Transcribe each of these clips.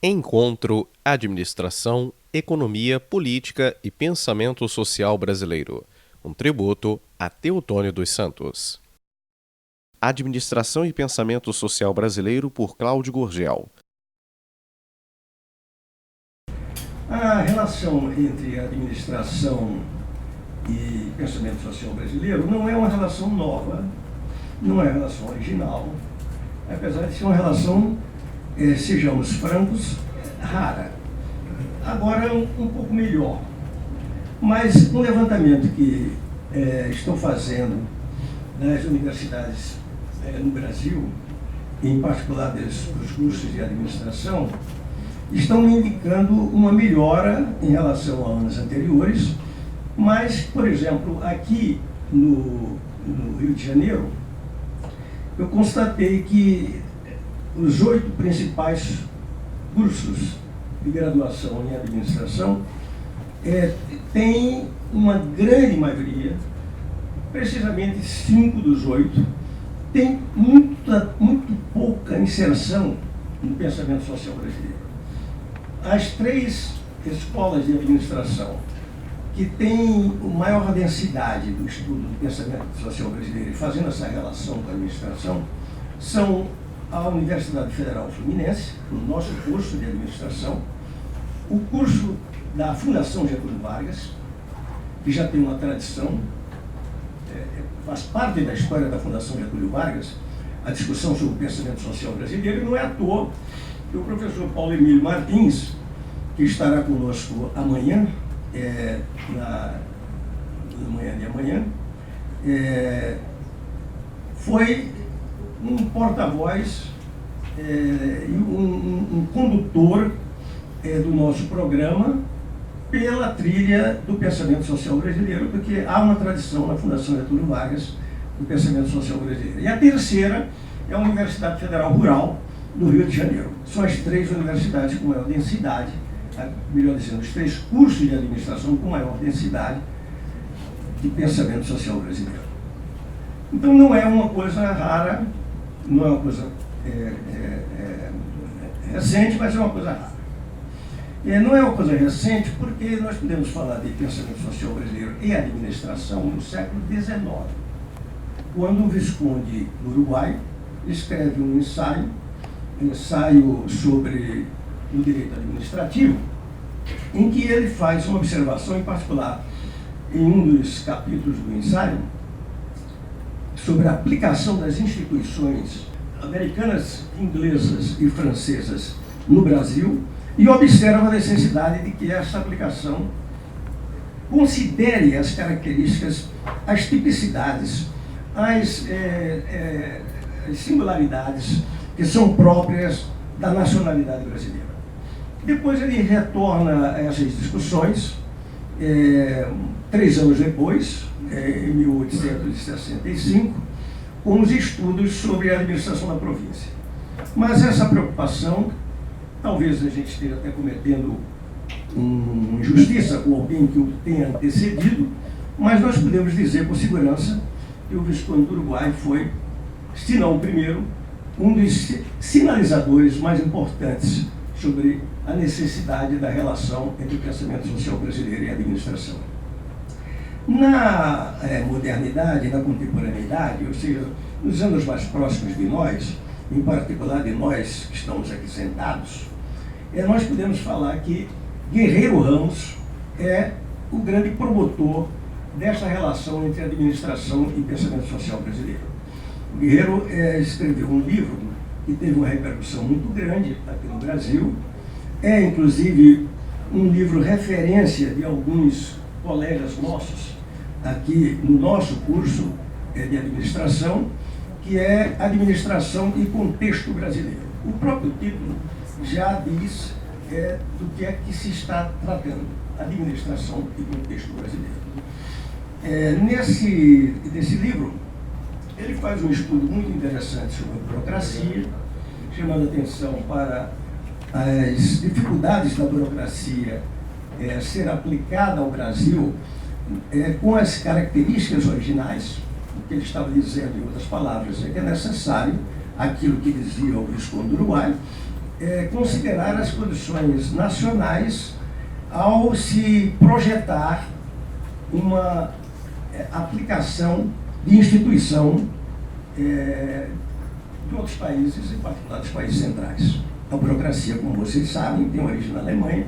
Encontro Administração, Economia, Política e Pensamento Social Brasileiro. Um tributo a Teotônio dos Santos. Administração e Pensamento Social Brasileiro, por Cláudio Gurgel. A relação entre administração e pensamento social brasileiro não é uma relação nova, não é uma relação original, apesar de ser uma relação, sejamos francos, rara. Agora um pouco melhor. Mas um levantamento que estou fazendo nas universidades no Brasil, em particular dos cursos de administração, estão me indicando uma melhora em relação a anos anteriores, mas, por exemplo, aqui no Rio de Janeiro, eu constatei que os 8 principais cursos de graduação em administração têm uma grande maioria, precisamente 5 dos 8, tem muito pouca inserção no pensamento social brasileiro. As 3 escolas de administração que têm maior densidade do estudo do pensamento social brasileiro, fazendo essa relação com a administração, são a Universidade Federal Fluminense, o nosso curso de administração, o curso da Fundação Getúlio Vargas, que já tem uma tradição, faz parte da história da Fundação Getúlio Vargas, a discussão sobre o pensamento social brasileiro, e não é à toa que o professor Paulo Emílio Martins, que estará conosco amanhã, na manhã de amanhã, foi um porta-voz e um condutor do nosso programa pela trilha do pensamento social brasileiro, porque há uma tradição na Fundação Getúlio Vargas do pensamento social brasileiro. E a terceira é a Universidade Federal Rural do Rio de Janeiro. São as 3 universidades com maior densidade, melhor dizendo, os 3 cursos de administração com maior densidade de pensamento social brasileiro. Então não é uma coisa rara, não é uma coisa recente, mas é uma coisa rara. Não é uma coisa recente porque nós podemos falar de pensamento social brasileiro e administração no século XIX, quando o Visconde do Uruguai escreve um ensaio sobre o direito administrativo, em que ele faz uma observação, em particular, em um dos capítulos do ensaio, sobre a aplicação das instituições americanas, inglesas e francesas no Brasil, e observa a necessidade de que essa aplicação considere as características, as tipicidades, as singularidades que são próprias da nacionalidade brasileira. Depois ele retorna a essas discussões, 3 anos depois, em 1865, com os estudos sobre a administração da província. Mas essa preocupação, talvez a gente esteja até cometendo uma injustiça com alguém que o tenha antecedido, mas nós podemos dizer com segurança que o Visconde do Uruguai foi, se não o primeiro, um dos sinalizadores mais importantes sobre a necessidade da relação entre o pensamento social brasileiro e a administração. Na modernidade, na contemporaneidade, ou seja, nos anos mais próximos de nós, em particular de nós que estamos aqui sentados, nós podemos falar que Guerreiro Ramos é o grande promotor dessa relação entre administração e pensamento social brasileiro. O Guerreiro escreveu um livro que teve uma repercussão muito grande aqui no Brasil, inclusive um livro referência de alguns colegas nossos aqui no nosso curso de administração, que é Administração e Contexto Brasileiro. O próprio título já diz do que é que se está tratando, Administração e Contexto Brasileiro. Nesse livro, ele faz um estudo muito interessante sobre a burocracia, chamando atenção para as dificuldades da burocracia ser aplicada ao Brasil com as características originais. O que ele estava dizendo, em outras palavras, é que é necessário aquilo que dizia o Visconde do Uruguai, considerar as condições nacionais ao se projetar uma aplicação de instituição de outros países, em particular dos países centrais. A burocracia, como vocês sabem, tem origem na Alemanha,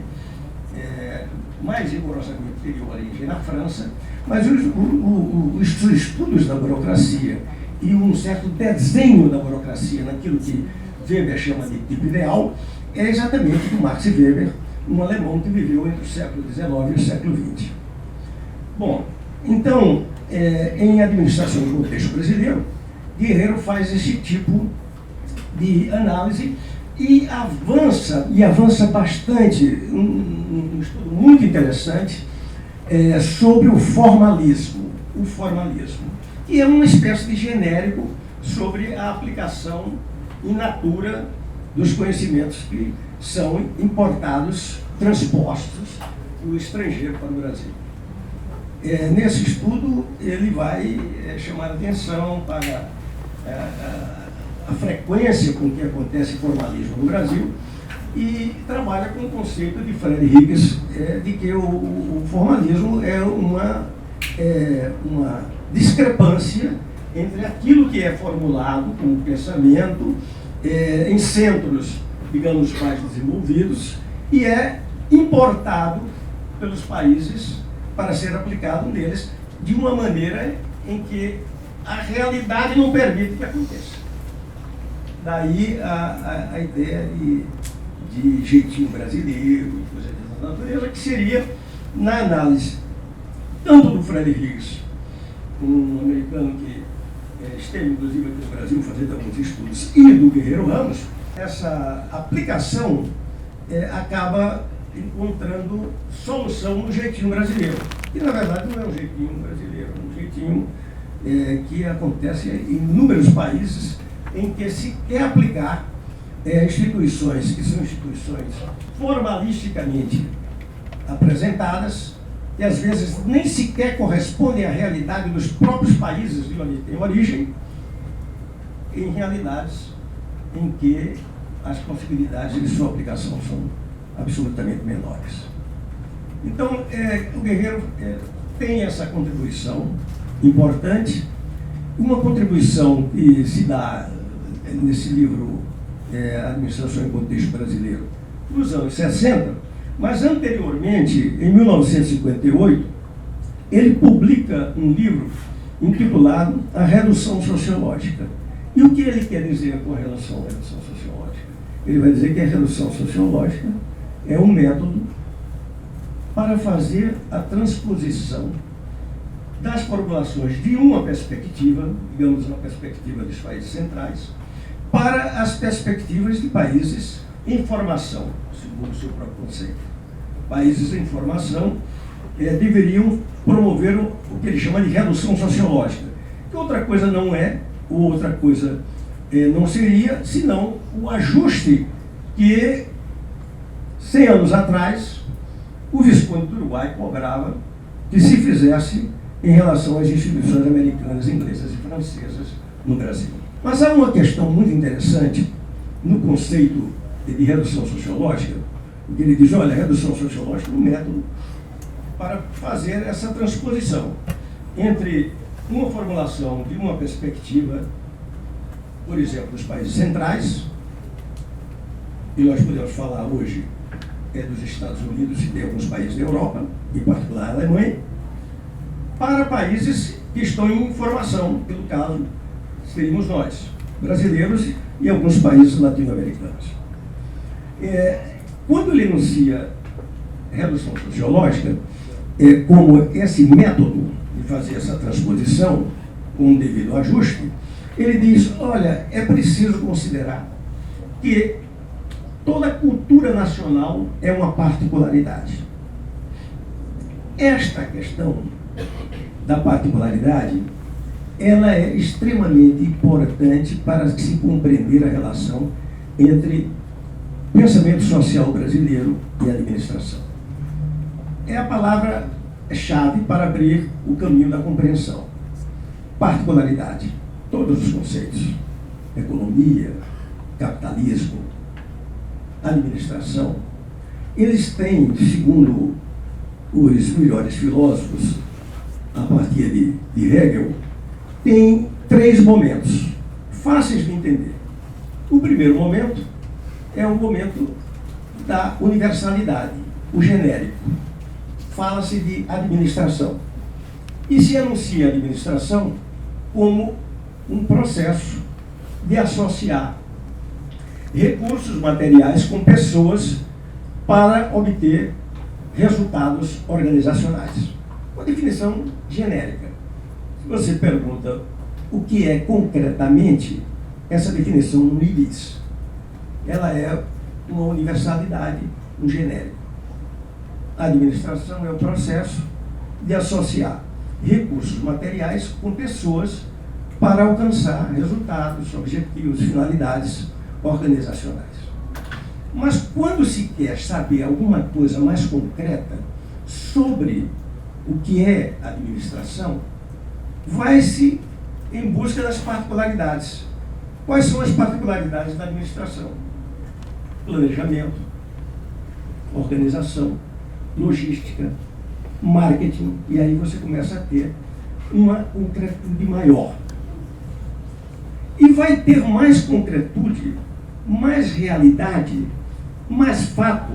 mais rigorosamente teria origem na França, mas os estudos da burocracia e um certo desenho da burocracia naquilo que Weber chama de tipo ideal é exatamente do Max Weber, um alemão que viveu entre o século XIX e o século XX. Bom, então, em administração no contexto brasileiro, Guerreiro faz esse tipo de análise e avança bastante, um estudo muito interessante sobre o formalismo, que é uma espécie de genérico sobre a aplicação in natura dos conhecimentos que são importados, transpostos do estrangeiro para o Brasil. Nesse estudo, ele vai chamar a atenção para a frequência com que acontece formalismo no Brasil e trabalha com o conceito de Fred Higgs de que o formalismo é uma discrepância entre aquilo que é formulado como pensamento em centros, digamos, mais desenvolvidos e é importado pelos países para ser aplicado neles de uma maneira em que a realidade não permite que aconteça. Daí a ideia de jeitinho brasileiro e coisa dessa natureza, que seria, na análise tanto do Fred Higgs, um americano que esteve inclusive aqui no Brasil fazendo alguns estudos, e do Guerreiro Ramos, essa aplicação acaba encontrando solução no jeitinho brasileiro. E na verdade não é um jeitinho brasileiro, é um jeitinho que acontece em inúmeros países em que se quer aplicar instituições que são instituições formalisticamente apresentadas e às vezes nem sequer correspondem à realidade dos próprios países de onde tem origem, em realidades em que as possibilidades de sua aplicação são absolutamente menores. Então, o Guerreiro tem essa contribuição importante, uma contribuição que se dá nesse livro Administração em Contexto Brasileiro nos anos 60, mas anteriormente, em 1958, ele publica um livro intitulado A Redução Sociológica. E o que ele quer dizer com a redução sociológica? Ele vai dizer que a redução sociológica é um método para fazer a transposição das formulações de uma perspectiva, digamos, uma perspectiva dos países centrais, para as perspectivas de países em formação, segundo o seu próprio conceito. Países em formação deveriam promover o que ele chama de redução sociológica, que outra coisa não é, ou outra coisa não seria, senão o ajuste que 100 anos atrás o Visconde do Uruguai cobrava que se fizesse em relação às instituições americanas, inglesas e francesas no Brasil. Mas há uma questão muito interessante no conceito de redução sociológica, que ele diz, olha, a redução sociológica é um método para fazer essa transposição entre uma formulação de uma perspectiva, por exemplo, dos países centrais, e nós podemos falar hoje dos Estados Unidos e de alguns países da Europa, em particular a Alemanha, para países que estão em formação, pelo caso, seríamos nós, brasileiros e alguns países latino-americanos. Quando ele enuncia redução sociológica como esse método de fazer essa transposição com um devido ajuste, ele diz, olha, é preciso considerar que toda cultura nacional é uma particularidade. Esta questão da particularidade, ela é extremamente importante para se compreender a relação entre pensamento social brasileiro e administração. É a palavra-chave para abrir o caminho da compreensão. Particularidade. Todos os conceitos. Economia, capitalismo, administração, eles têm, segundo os melhores filósofos, a partir de Hegel, tem 3 momentos fáceis de entender. O primeiro momento é o momento da universalidade, o genérico. Fala-se de administração. E se anuncia a administração como um processo de associar recursos materiais com pessoas para obter resultados organizacionais. Uma definição genérica. Se você pergunta o que é concretamente, essa definição não lhe diz. Ela é uma universalidade, um genérico. A administração é o processo de associar recursos materiais com pessoas para alcançar resultados, objetivos, finalidades organizacionais. Mas quando se quer saber alguma coisa mais concreta sobre o que é administração, vai-se em busca das particularidades. Quais são as particularidades da administração? Planejamento, organização, logística, marketing, e aí você começa a ter uma concretude maior. E vai ter mais concretude, mais realidade, mais fato,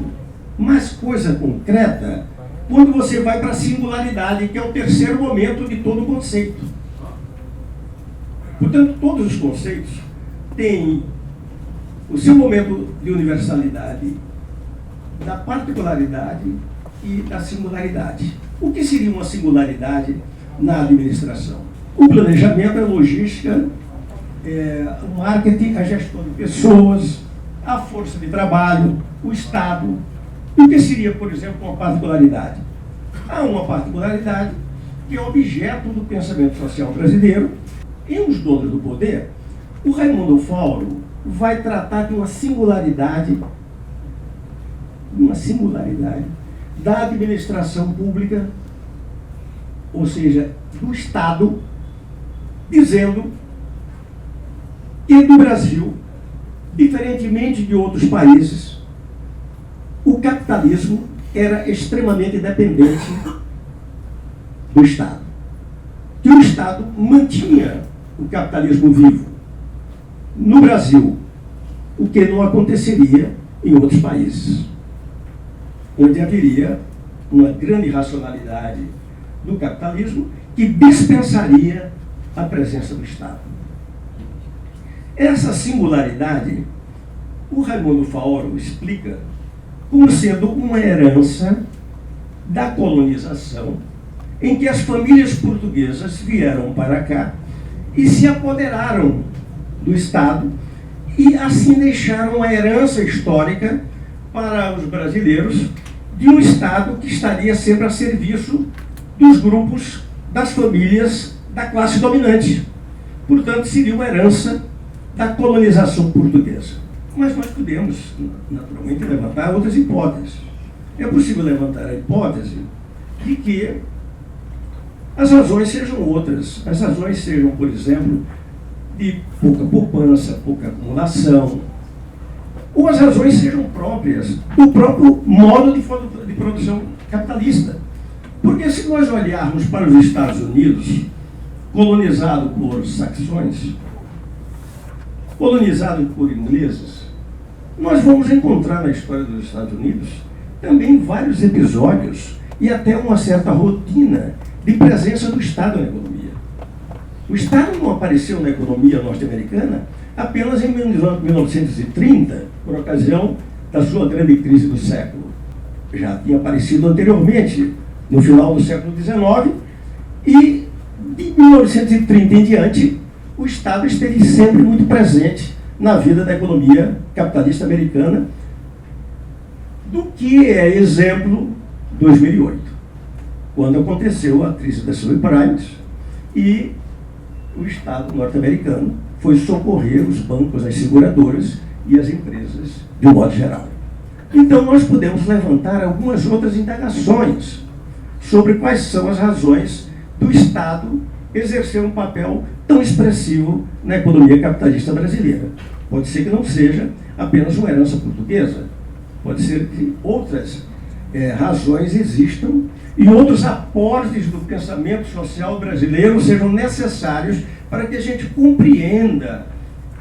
mais coisa concreta, quando você vai para a singularidade, que é o terceiro momento de todo o conceito. Portanto, todos os conceitos têm o seu momento de universalidade, da particularidade e da singularidade. O que seria uma singularidade na administração? O planejamento, a logística, o marketing, a gestão de pessoas, a força de trabalho, o Estado. E o que seria, por exemplo, uma particularidade? Há uma particularidade que é objeto do pensamento social brasileiro. Em Os Donos do Poder, o Raimundo Fauro vai tratar de uma singularidade da administração pública, ou seja, do Estado, dizendo que no Brasil, diferentemente de outros países, o capitalismo era extremamente dependente do Estado. Que o Estado mantinha o capitalismo vivo no Brasil, o que não aconteceria em outros países, onde haveria uma grande racionalidade do capitalismo que dispensaria a presença do Estado. Essa singularidade, o Raimundo Faoro explica como sendo uma herança da colonização, em que as famílias portuguesas vieram para cá e se apoderaram do Estado e assim deixaram uma herança histórica para os brasileiros de um Estado que estaria sempre a serviço dos grupos, das famílias, da classe dominante. Portanto, seria uma herança da colonização portuguesa. Mas nós podemos, naturalmente, levantar outras hipóteses. É possível levantar a hipótese de que as razões sejam outras. As razões sejam, por exemplo, de pouca poupança, pouca acumulação, ou as razões sejam próprias do próprio modo de produção capitalista. Porque se nós olharmos para os Estados Unidos, colonizado por saxões, colonizado por ingleses, nós vamos encontrar na história dos Estados Unidos também vários episódios e até uma certa rotina de presença do Estado na economia. O Estado não apareceu na economia norte-americana apenas em 1930, por ocasião da sua grande crise do século. Já tinha aparecido anteriormente, no final do século XIX, e de 1930 em diante, o Estado esteve sempre muito presente na vida da economia capitalista americana, do que é exemplo 2008, quando aconteceu a crise das subprimes e o Estado norte-americano foi socorrer os bancos, as seguradoras e as empresas de um modo geral. Então nós podemos levantar algumas outras indagações sobre quais são as razões do Estado exercer um papel tão expressivo na economia capitalista brasileira. Pode ser que não seja apenas uma herança portuguesa, Pode ser que outras razões existam e outros aportes do pensamento social brasileiro sejam necessários para que a gente compreenda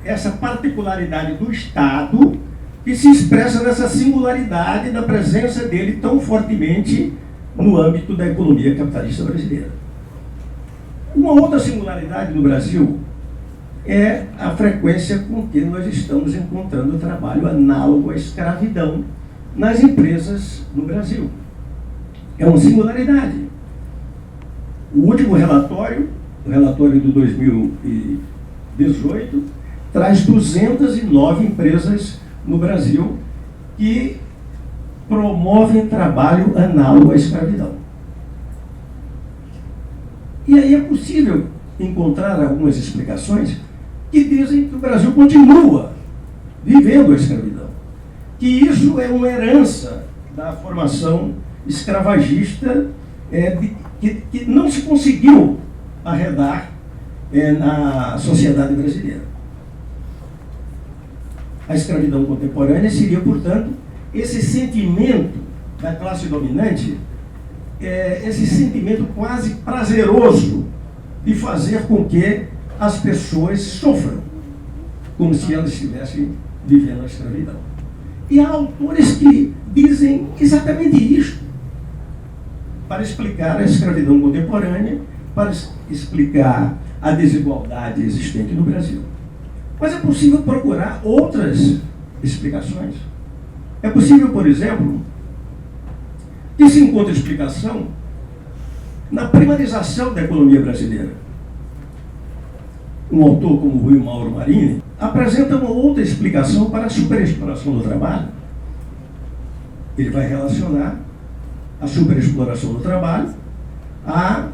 essa particularidade do Estado que se expressa nessa singularidade da presença dele tão fortemente no âmbito da economia capitalista brasileira. Uma outra singularidade do Brasil é a frequência com que nós estamos encontrando trabalho análogo à escravidão nas empresas no Brasil. É uma singularidade. O último relatório, o relatório de 2018, traz 209 empresas no Brasil que promovem trabalho análogo à escravidão. E aí é possível encontrar algumas explicações que dizem que o Brasil continua vivendo a escravidão, que isso é uma herança da formação escravagista que não se conseguiu arredar na sociedade brasileira. A escravidão contemporânea seria, portanto, esse sentimento da classe dominante, esse sentimento quase prazeroso de fazer com que as pessoas sofram, como se elas estivessem vivendo a escravidão. E há autores que dizem exatamente isto, para explicar a escravidão contemporânea, para explicar a desigualdade existente no Brasil. Mas é possível procurar outras explicações. É possível, por exemplo, que se encontre explicação na primarização da economia brasileira. Um autor como Rui Mauro Marini apresenta uma outra explicação para a superexploração do trabalho. Ele vai relacionar a superexploração do trabalho a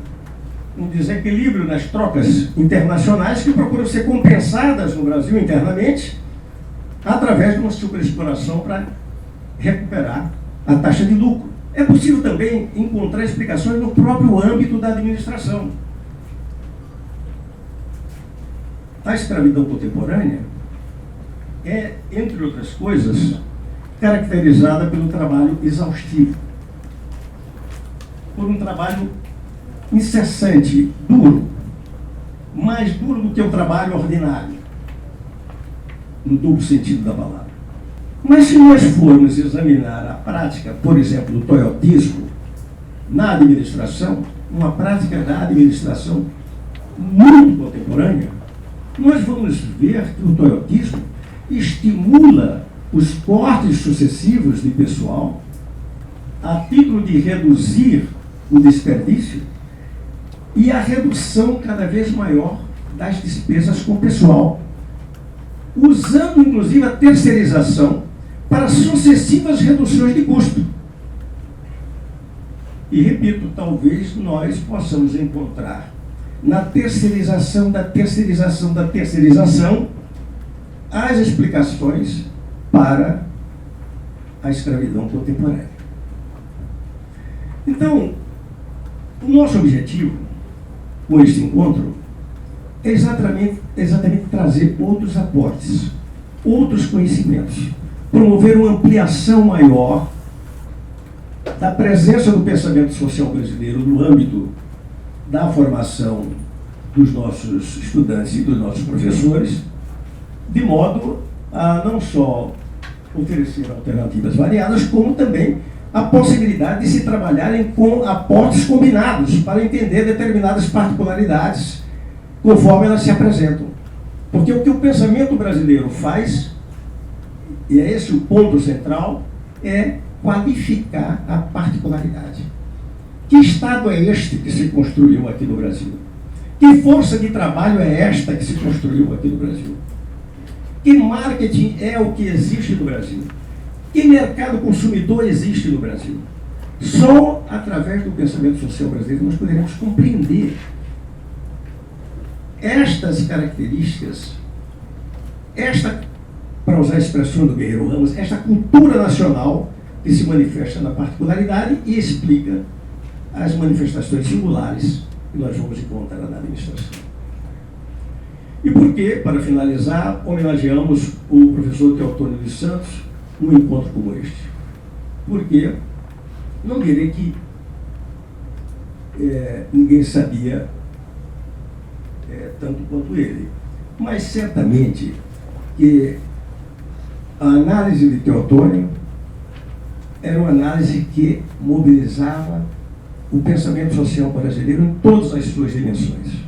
um desequilíbrio nas trocas internacionais que procuram ser compensadas no Brasil internamente através de uma superexploração para recuperar a taxa de lucro. É possível também encontrar explicações no próprio âmbito da administração. A escravidão contemporânea é, entre outras coisas, caracterizada pelo trabalho exaustivo, por um trabalho incessante, duro, mais duro do que o trabalho ordinário, no duplo sentido da palavra. Mas se nós formos examinar a prática, por exemplo, do toyotismo na administração, uma prática da administração muito contemporânea, nós vamos ver que o toyotismo estimula os cortes sucessivos de pessoal a título de reduzir o desperdício e a redução cada vez maior das despesas com pessoal, usando inclusive a terceirização para sucessivas reduções de custo. E repito, talvez nós possamos encontrar na terceirização da terceirização da terceirização as explicações para a escravidão contemporânea. Então, o nosso objetivo com este encontro é exatamente trazer outros aportes, outros conhecimentos, promover uma ampliação maior da presença do pensamento social brasileiro no âmbito da formação dos nossos estudantes e dos nossos professores, de modo a não só oferecer alternativas variadas, como também a possibilidade de se trabalharem com aportes combinados para entender determinadas particularidades conforme elas se apresentam. Porque o que o pensamento brasileiro faz, e é esse o ponto central, é qualificar a particularidade. Que Estado é este que se construiu aqui no Brasil? Que força de trabalho é esta que se construiu aqui no Brasil? Que marketing é o que existe no Brasil? Que mercado consumidor existe no Brasil? Só através do pensamento social brasileiro nós poderemos compreender estas características, para usar a expressão do Guerreiro Ramos, esta cultura nacional que se manifesta na particularidade e explica as manifestações singulares que nós vamos encontrar na administração. E por que, para finalizar, homenageamos o professor Teotônio dos Santos num encontro como este? porque não direi que ninguém sabia tanto quanto ele, mas certamente que a análise de Teotônio era uma análise que mobilizava o pensamento social brasileiro em todas as suas dimensões: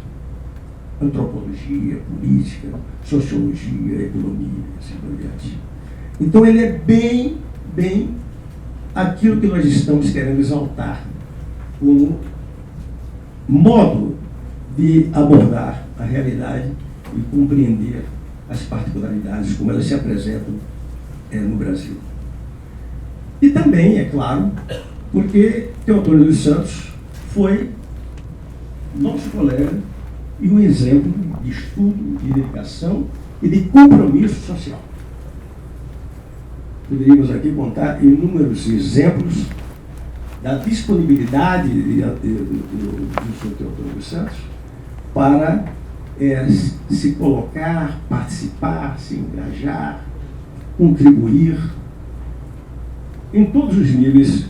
antropologia, política, sociologia, economia, assim por diante. Então ele é bem aquilo que nós estamos querendo exaltar como modo de abordar a realidade e compreender as particularidades como elas se apresentam no Brasil. E também, é claro, porque Teotônio dos Santos foi nosso colega e um exemplo de estudo, de dedicação e de compromisso social. Poderíamos aqui contar inúmeros exemplos da disponibilidade do Sr. Teotônio dos Santos para se colocar, participar, se engajar, contribuir em todos os níveis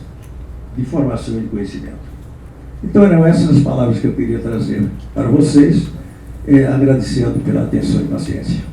de formação e de conhecimento. Então eram essas as palavras que eu queria trazer para vocês, agradecendo pela atenção e paciência.